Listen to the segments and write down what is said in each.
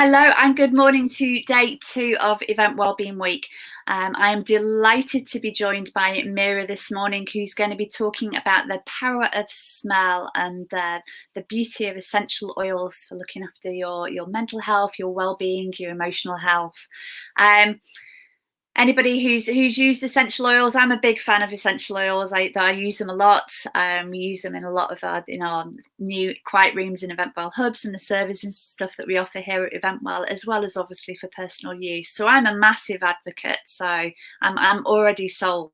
Hello and good morning to day 2 of Event Wellbeing Week. I am delighted to be joined by Mira this morning, who's going to be talking about the power of smell and the beauty of essential oils for looking after your mental health, your well-being, your emotional health. Anybody who's used essential oils, I'm a big fan of essential oils. I use them a lot. We use them in a lot of our new quiet rooms and Event Well hubs and the service and stuff that we offer here at Event Well, as well as obviously for personal use. So I'm a massive advocate. So I'm already sold.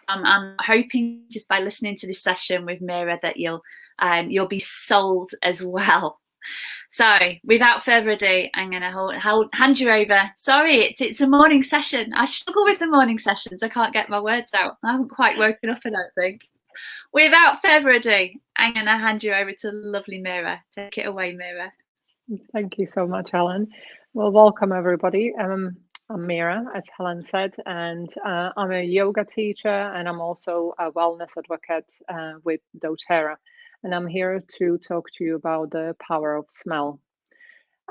I'm hoping just by listening to this session with Mira that you'll be sold as well. So, without further ado, I'm going to hand you over. Sorry, it's a morning session. I struggle with the morning sessions. I can't get my words out. I haven't quite woken up, I don't think. Without further ado, I'm going to hand you over to lovely Mira. Take it away, Mira. Thank you so much, Helen. Well, welcome everybody. I'm Mira, as Helen said, and I'm a yoga teacher, and I'm also a wellness advocate with doTERRA. And I'm here to talk to you about the power of smell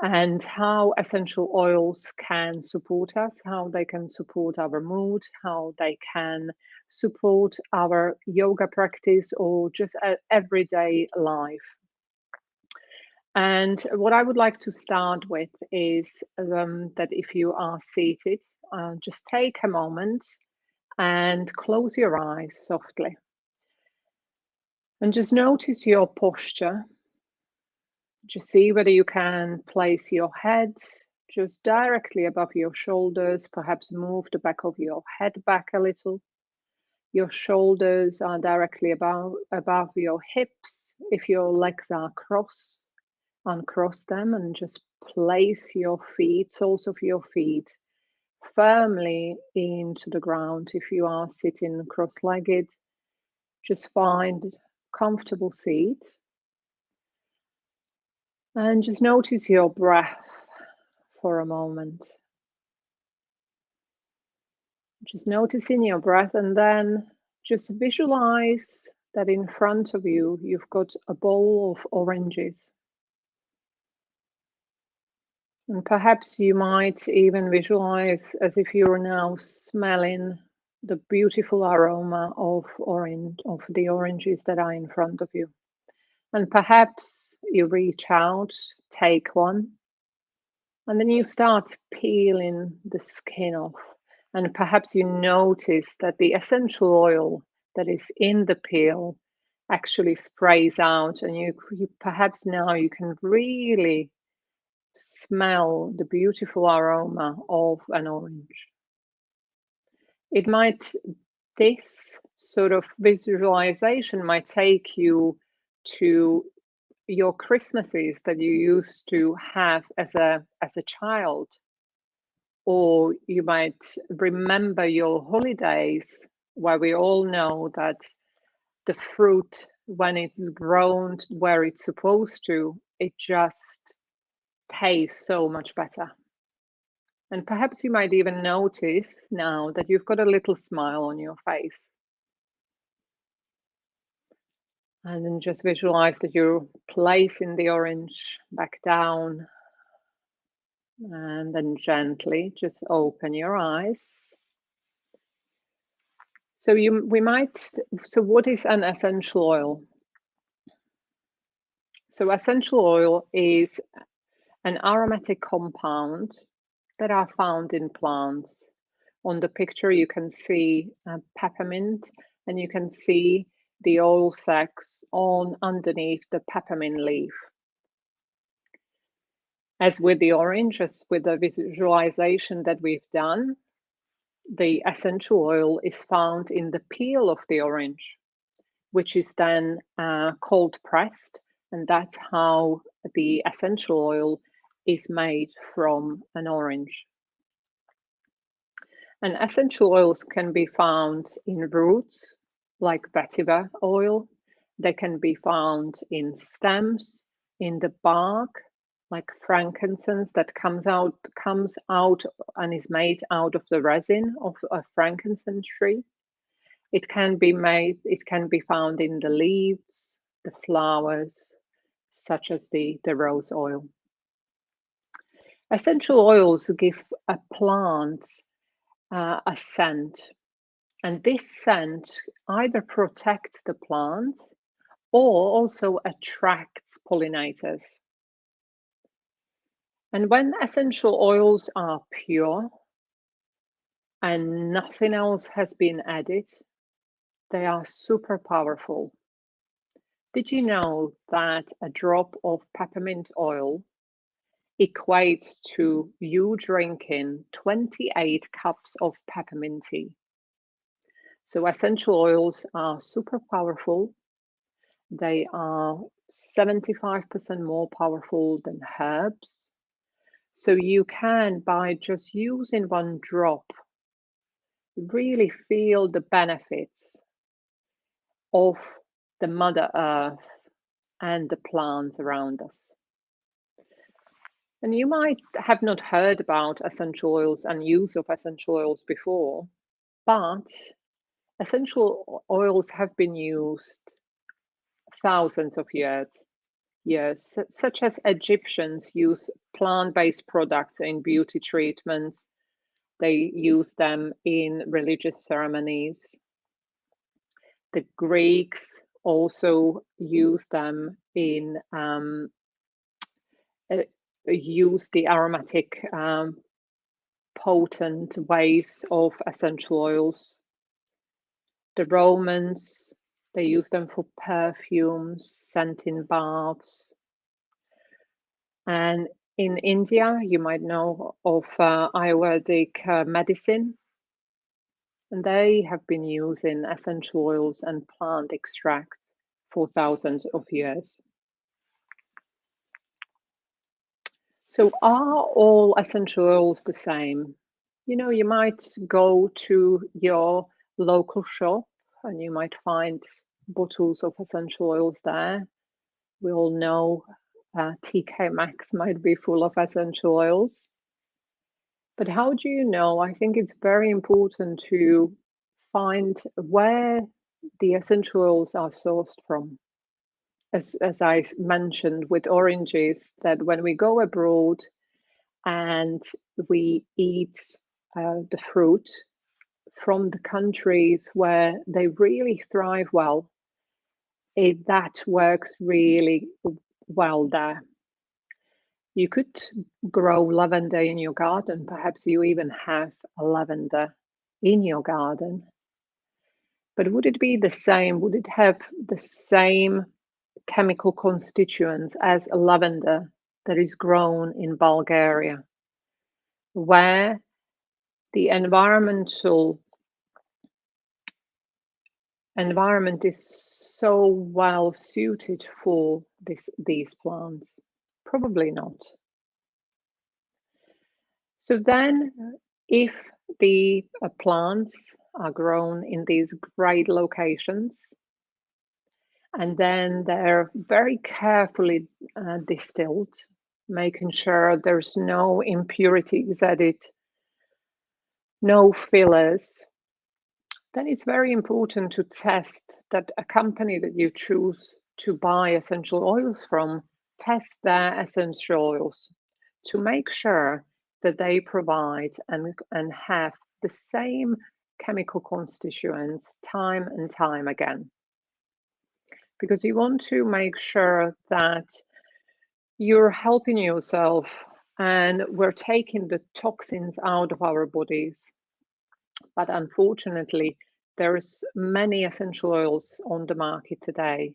and how essential oils can support us, how they can support our mood, how they can support our yoga practice or just everyday life. And what I would like to start with is that if you are seated, just take a moment and close your eyes softly. And just notice your posture. Just see whether you can place your head just directly above your shoulders, perhaps move the back of your head back a little. Your shoulders are directly above your hips. If your legs are crossed, uncross them and just place your feet, soles of your feet, firmly into the ground. If you are sitting cross-legged, just find a comfortable seat. And just notice your breath for a moment. Just noticing your breath, and then just visualize that in front of you, you've got a bowl of oranges. And perhaps you might even visualize as if you're now smelling the beautiful aroma of the oranges that are in front of you. And perhaps you reach out, take one, and then you start peeling the skin off. And perhaps you notice that the essential oil that is in the peel actually sprays out, and you perhaps now you can really smell the beautiful aroma of an orange. This sort of visualization might take you to your Christmases that you used to have as a child, or you might remember your holidays where we all know that the fruit, when it's grown where it's supposed to, it just tastes so much better. And perhaps you might even notice now that you've got a little smile on your face. And then just visualize that you're placing the orange back down. And then gently just open your eyes. So what is an essential oil? So essential oil is an aromatic compound that are found in plants. On the picture, you can see peppermint, and you can see the oil sacs underneath the peppermint leaf. As with the orange, as with the visualization that we've done, the essential oil is found in the peel of the orange, which is then cold pressed, and that's how the essential oil is made from an orange. And essential oils can be found in roots, like vetiver oil. They can be found in stems, in the bark, like frankincense that comes out and is made out of the resin of a frankincense tree. It can be found in the leaves, the flowers, such as the rose oil. Essential oils give a plant a scent, and this scent either protects the plant or also attracts pollinators. And when essential oils are pure and nothing else has been added, they are super powerful. Did you know that a drop of peppermint oil equates to you drinking 28 cups of peppermint tea? So essential oils are super powerful. They are 75% more powerful than herbs. So you can, by just using one drop, really feel the benefits of the Mother Earth and the plants around us. And you might have not heard about essential oils and use of essential oils before, but essential oils have been used thousands of years, such as Egyptians use plant-based products in beauty treatments. They use them in religious ceremonies. The Greeks also use them in use the aromatic potent ways of essential oils. The Romans, they use them for perfumes, scenting baths. And in India, you might know of Ayurvedic medicine, and they have been using essential oils and plant extracts for thousands of years. So are all essential oils the same? You know, you might go to your local shop and you might find bottles of essential oils there. We all know TK Maxx might be full of essential oils. But how do you know? I think it's very important to find where the essential oils are sourced from. As I mentioned with oranges, that when we go abroad and we eat the fruit from the countries where they really thrive well, that works really well there. You could grow lavender in your garden. Perhaps you even have a lavender in your garden. But would it be the same? Would it have the same chemical constituents as a lavender that is grown in Bulgaria, where the environment is so well suited for these plants? Probably not. So then, if the plants are grown in these great locations, and then they're very carefully distilled, making sure there's no impurities added, no fillers, then it's very important to test that a company that you choose to buy essential oils from, test their essential oils to make sure that they provide and have the same chemical constituents time and time again. Because you want to make sure that you're helping yourself and we're taking the toxins out of our bodies. But unfortunately, there's many essential oils on the market today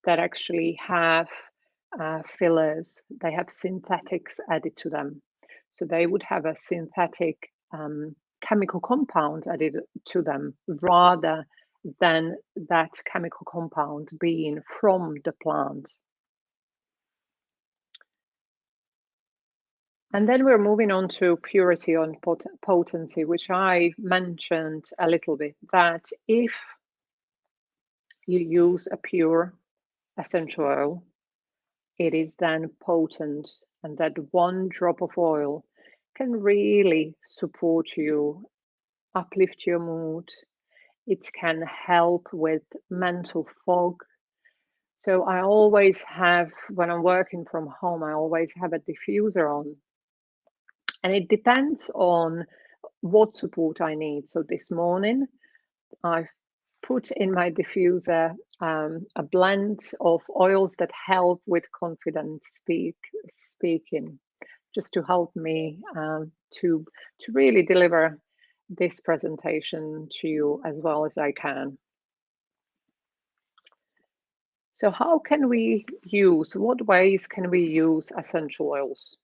that actually have fillers. They have synthetics added to them. So they would have a synthetic chemical compound added to them rather than that chemical compound being from the plant. And then we're moving on to purity and potency, which I mentioned a little bit, that if you use a pure essential oil, it is then potent, and that one drop of oil can really support you, uplift your mood. It can help with mental fog. So I always have, when I'm working from home, I always have a diffuser on. And it depends on what support I need. So this morning, I've put in my diffuser a blend of oils that help with confident speaking, just to help me to really deliver this presentation to you as well as I can. So how can we use, what ways can we use essential oils?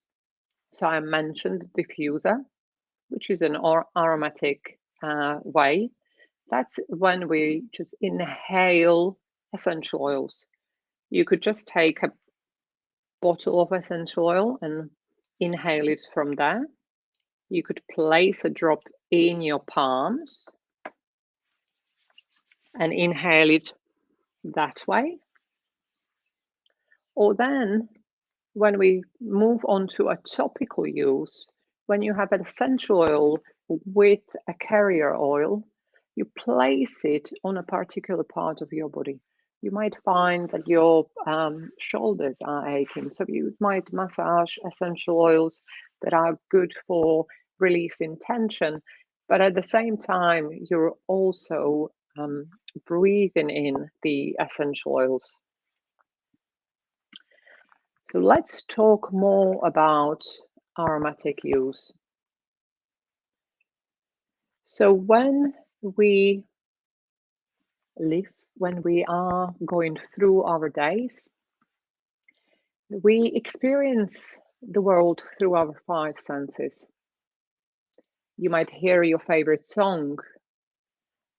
So I mentioned diffuser, which is an aromatic way. That's when we just inhale essential oils. You could just take a bottle of essential oil and inhale it from there. You could place a drop in your palms and inhale it that way. Or then when we move on to a topical use, when you have an essential oil with a carrier oil, you place it on a particular part of your body. You might find that your shoulders are aching, so you might massage essential oils that are good for releasing tension, but at the same time, you're also breathing in the essential oils. So let's talk more about aromatic use. So when we live, when we are going through our days, we experience the world through our five senses. You might hear your favorite song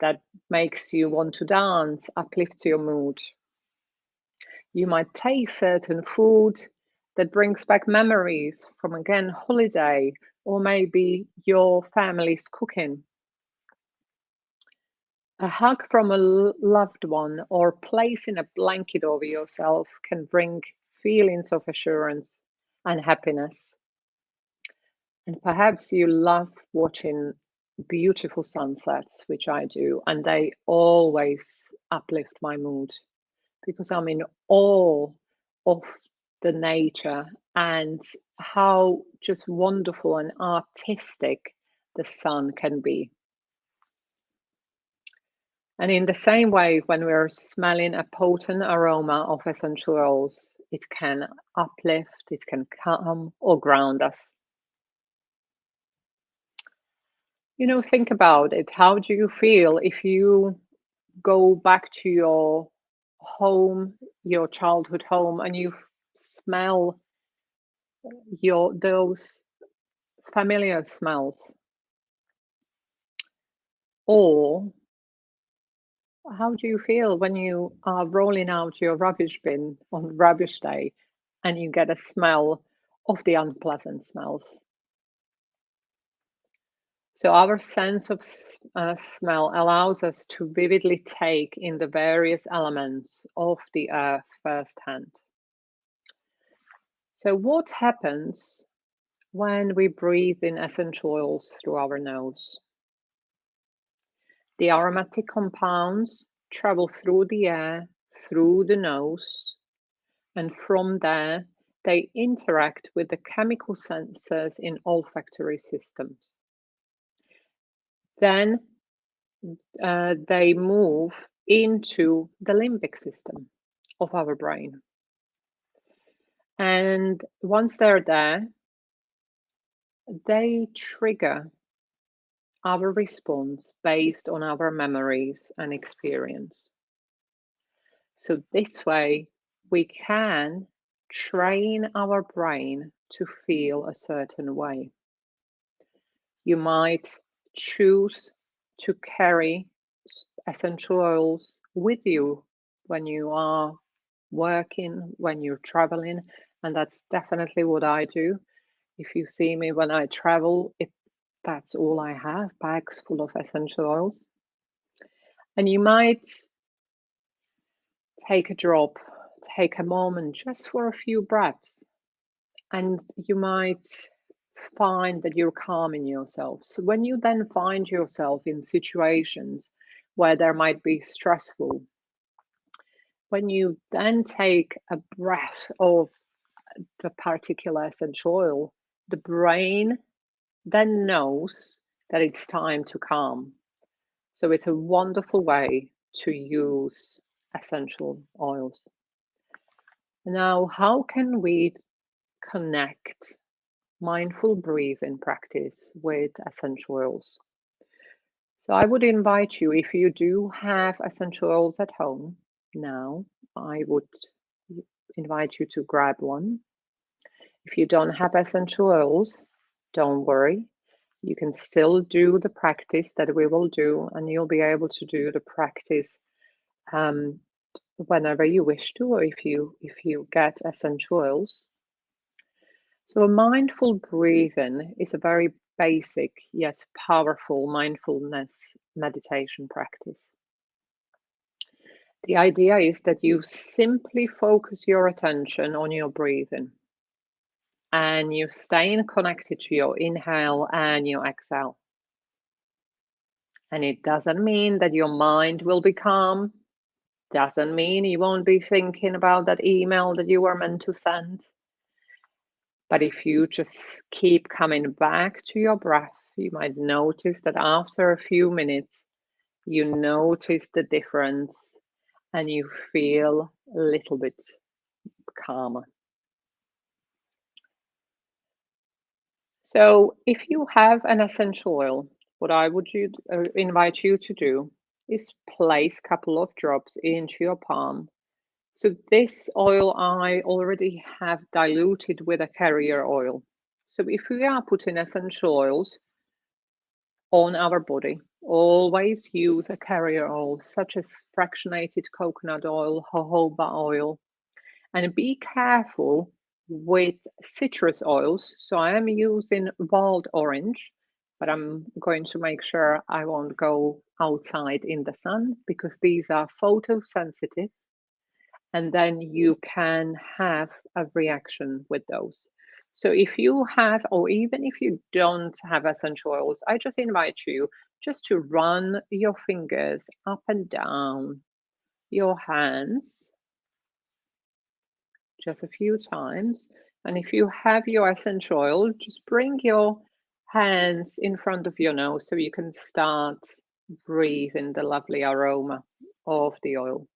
that makes you want to dance, uplifts your mood. You might taste certain food that brings back memories from, again, holiday, or maybe your family's cooking. A hug from a loved one or placing a blanket over yourself can bring feelings of assurance and happiness. And perhaps you love watching beautiful sunsets, which I do, and they always uplift my mood because I'm in awe of the nature and how just wonderful and artistic the sun can be. And in the same way, when we're smelling a potent aroma of essential oils, it can uplift, it can calm or ground us. You know, think about it. How do you feel if you go back to your home, your childhood home, and you smell those familiar smells? Or how do you feel when you are rolling out your rubbish bin on rubbish day and you get a smell of the unpleasant smells? So our sense of smell allows us to vividly take in the various elements of the earth firsthand. So what happens when we breathe in essential oils through our nose? The aromatic compounds travel through the air, through the nose, and from there they interact with the chemical sensors in olfactory systems. Then they move into the limbic system of our brain. And once they're there, they trigger our response based on our memories and experience. So this way, we can train our brain to feel a certain way. You might choose to carry essential oils with you when you are working, when you're traveling, and that's definitely what I do. If you see me when I travel, that's all I have, bags full of essential oils. And you might take a drop, take a moment just for a few breaths, and you might find that you're calming yourself. So when you then find yourself in situations where there might be stressful, when you then take a breath of the particular essential oil, the brain then knows that it's time to calm. So it's a wonderful way to use essential oils. Now, how can we connect mindful breathing practice with essential oils? So I would invite you, if you do have essential oils at home now, I would invite you to grab one. If you don't have essential oils, don't worry. You can still do the practice that we will do, and you'll be able to do the practice whenever you wish to, or if you get essential oils. So a mindful breathing is a very basic yet powerful mindfulness meditation practice. The idea is that you simply focus your attention on your breathing and you stay connected to your inhale and your exhale. And it doesn't mean that your mind will be calm, doesn't mean you won't be thinking about that email that you were meant to send. But if you just keep coming back to your breath, you might notice that after a few minutes, you notice the difference and you feel a little bit calmer. So if you have an essential oil, what I would invite you to do is place a couple of drops into your palm. So this oil I already have diluted with a carrier oil. So if we are putting essential oils on our body, always use a carrier oil such as fractionated coconut oil, jojoba oil, and be careful with citrus oils. So I am using wild orange, but I'm going to make sure I won't go outside in the sun because these are photosensitive and then you can have a reaction with those. So if you have, or even if you don't have essential oils, I just invite you just to run your fingers up and down your hands just a few times. And if you have your essential oil, just bring your hands in front of your nose so you can start breathing the lovely aroma of the oil.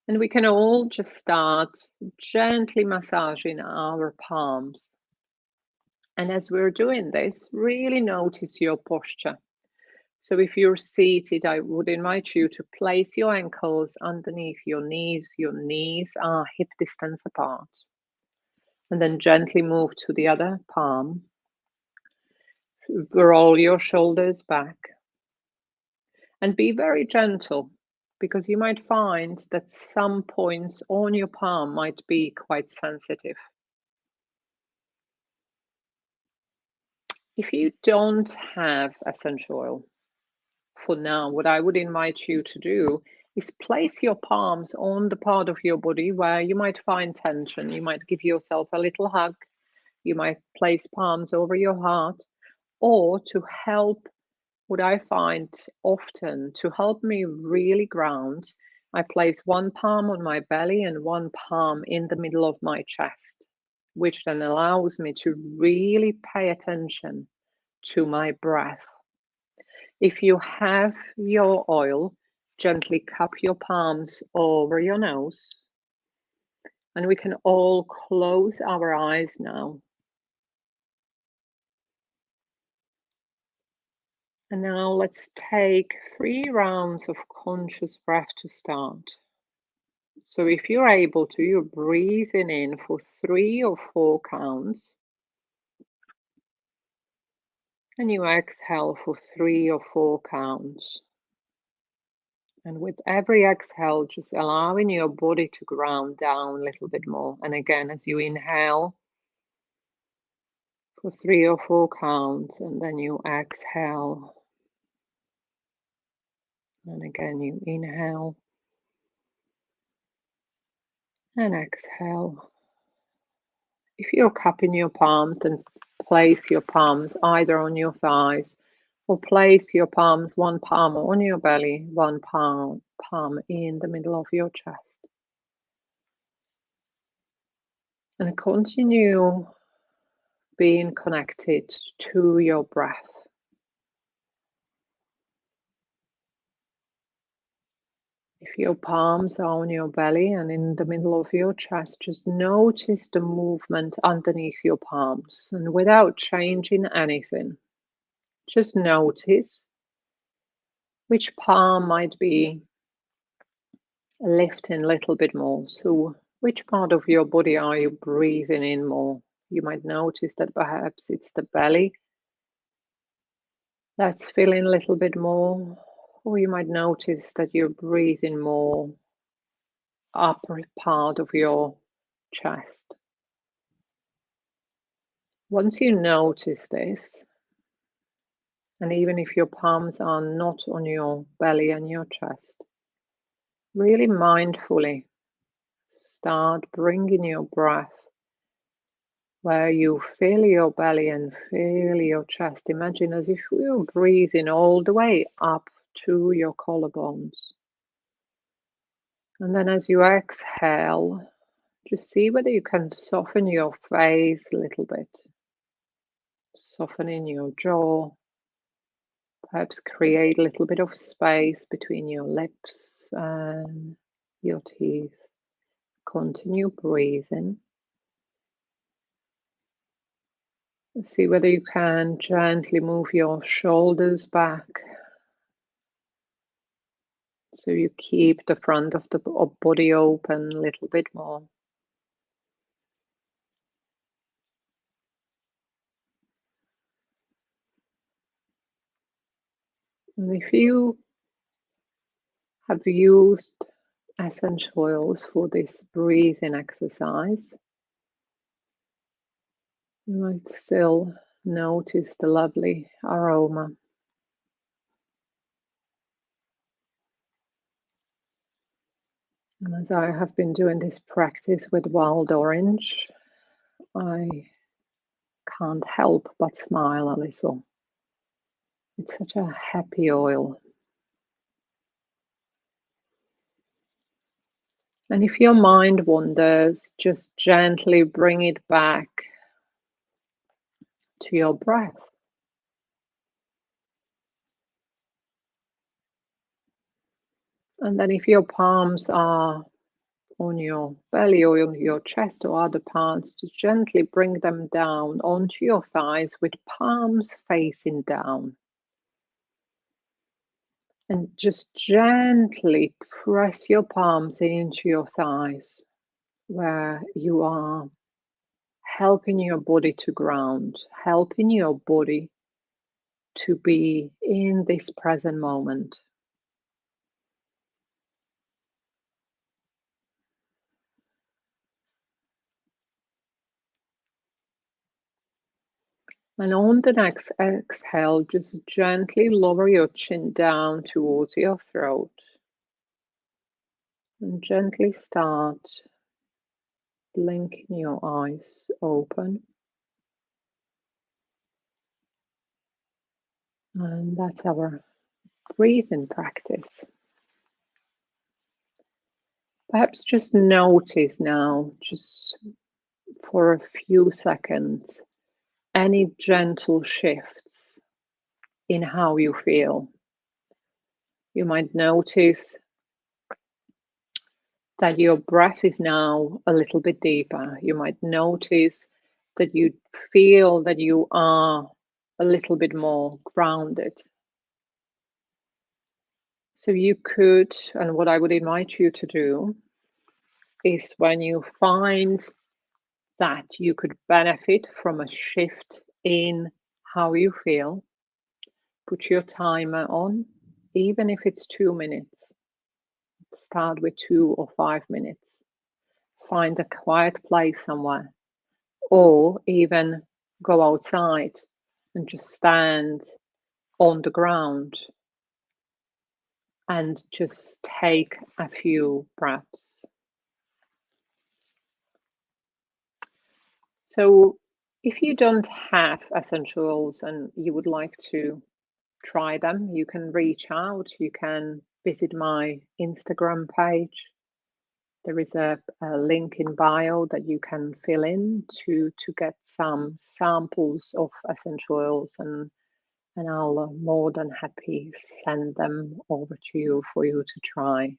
And we can all just start gently massaging our palms. And as we're doing this, really notice your posture. So if you're seated, I would invite you to place your ankles underneath your knees. Your knees are hip distance apart. And then gently move to the other palm. Roll your shoulders back. And be very gentle, because you might find that some points on your palm might be quite sensitive. If you don't have essential oil, for now, what I would invite you to do is place your palms on the part of your body where you might find tension. You might give yourself a little hug. You might place palms over your heart, or to help, what I find often to help me really ground, I place one palm on my belly and one palm in the middle of my chest, which then allows me to really pay attention to my breath. If you have your oil, gently cup your palms over your nose. And we can all close our eyes now. And now let's take 3 rounds of conscious breath to start. So if you're able to, you're breathing in for 3 or 4 counts. And you exhale for 3 or 4 counts. And with every exhale, just allowing your body to ground down a little bit more. And again, as you inhale for 3 or 4 counts, and then you exhale. And again, you inhale and exhale. If you're cupping your palms, then place your palms either on your thighs or place your palms, one palm on your belly, one palm in the middle of your chest. And continue being connected to your breath. If your palms are on your belly and in the middle of your chest, just notice the movement underneath your palms, and without changing anything, just notice which palm might be lifting a little bit more. So which part of your body are you breathing in more? You might notice that perhaps it's the belly that's filling a little bit more, or you might notice that you're breathing more upper part of your chest. Once you notice this, and even if your palms are not on your belly and your chest, really mindfully start bringing your breath where you feel your belly and feel your chest. Imagine as if you were breathing all the way up to your collarbones. And then as you exhale, just see whether you can soften your face a little bit. Softening your jaw. Perhaps create a little bit of space between your lips and your teeth. Continue breathing. See whether you can gently move your shoulders back so you keep the front of the body open a little bit more. And if you have used essential oils for this breathing exercise, you might still notice the lovely aroma. And as I have been doing this practice with wild orange, I can't help but smile a little. It's such a happy oil. And if your mind wanders, just gently bring it back to your breath. And then if your palms are on your belly or on your chest or other parts, just gently bring them down onto your thighs with palms facing down. And just gently press your palms into your thighs, where you are helping your body to ground, helping your body to be in this present moment. And on the next exhale, just gently lower your chin down towards your throat. And gently start blinking your eyes open. And that's our breathing practice. Perhaps just notice now, just for a few seconds, any gentle shifts in how you feel. You might notice that your breath is now a little bit deeper. You might notice that you feel that you are a little bit more grounded. So you could, and what I would invite you to do is when you find that you could benefit from a shift in how you feel, put your timer on, even if it's 2 minutes. Start with 2 or 5 minutes. Find a quiet place somewhere, or even go outside and just stand on the ground and just take a few breaths. So if you don't have essential oils and you would like to try them, you can reach out, you can visit my Instagram page. There is a link in bio that you can fill in to get some samples of essential oils, and I'll more than happy send them over to you for you to try.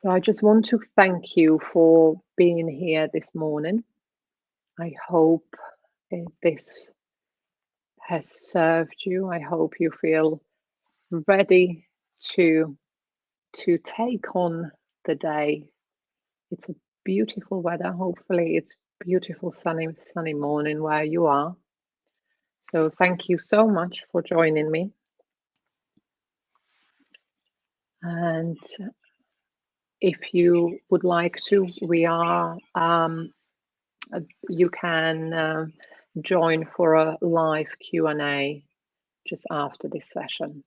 So I just want to thank you for being here this morning. I hope this has served you. I hope you feel ready to take on the day. It's a beautiful weather. Hopefully it's beautiful sunny morning where you are. So thank you so much for joining me. And if you would like to, we are you can join for a live Q&A just after this session.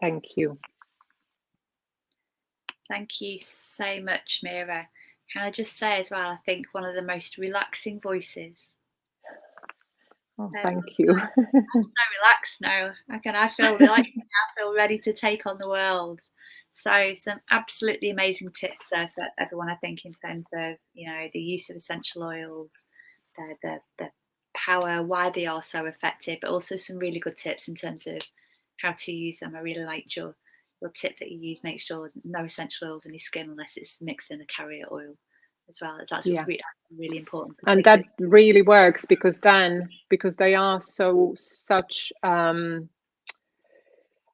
Thank you. Thank you so much, Mira. Can I just say as well, I think one of the most relaxing voices. Oh, thank you. I'm so relaxed now. I feel relaxed. I feel ready to take on the world. So some absolutely amazing tips there for everyone, I think, in terms of, you know, the use of essential oils, the power, why they are so effective, but also some really good tips in terms of how to use them. I really liked your tip that you use. Make sure no essential oils on your skin unless it's mixed in a carrier oil as well. That's really important. And that really works because they are such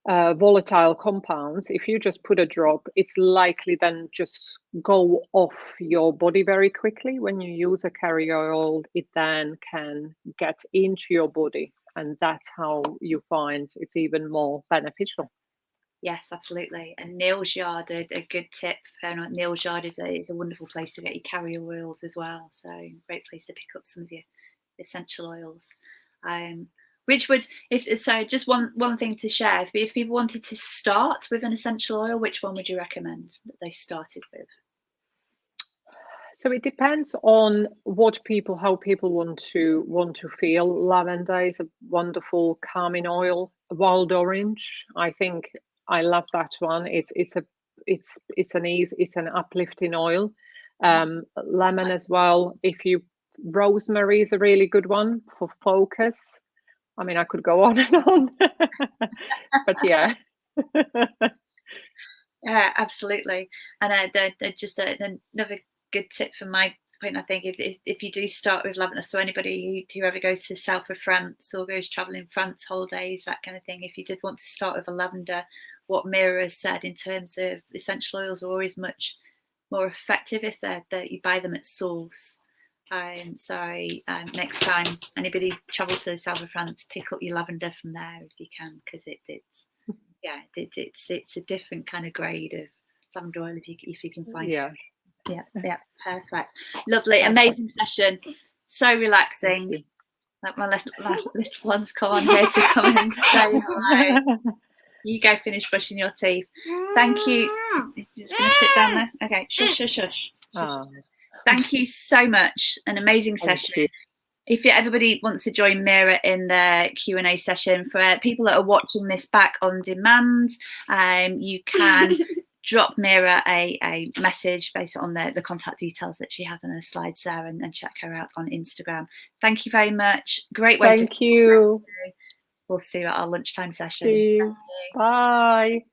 volatile compounds. If you just put a drop, it's likely then just go off your body very quickly. When you use a carrier oil, it then can get into your body, and that's how you find it's even more beneficial. Yes, absolutely. And Neil's Yard, a good tip. Neil's Yard is a wonderful place to get your carrier oils as well. So great place to pick up some of your essential oils. Which would, just one thing to share, if people wanted to start with an essential oil, which one would you recommend that they started with? So it depends on how people want to feel. Lavender is a wonderful calming oil. Wild orange, I think I love that one. It's an uplifting oil. Lemon as well. Rosemary is a really good one for focus. I mean, I could go on and on, but yeah. Yeah, absolutely. And just another good tip from my point, I think, is if you do start with lavender, so anybody who ever goes to the south of France or goes traveling France holidays, that kind of thing, if you did want to start with a lavender, what Mira has said in terms of essential oils are always much more effective if you buy them at source. Next time anybody travels to the south of France, pick up your lavender from there if you can, because it's a different kind of grade of lavender oil if you can find it. Yeah, perfect, lovely, amazing session, so relaxing. Let my little ones come on here to come and say hi. You go finish brushing your teeth. Thank you. You're just going to sit down there. Okay, shush. Thank you so much. An amazing session. If everybody wants to join Mira in the Q&A session, for people that are watching this back on demand, you can drop Mira a message based on the contact details that she has on her slides there, and check her out on Instagram. Thank you very much. Great way. Thank you. We'll see you at our lunchtime session. Thank you. Bye.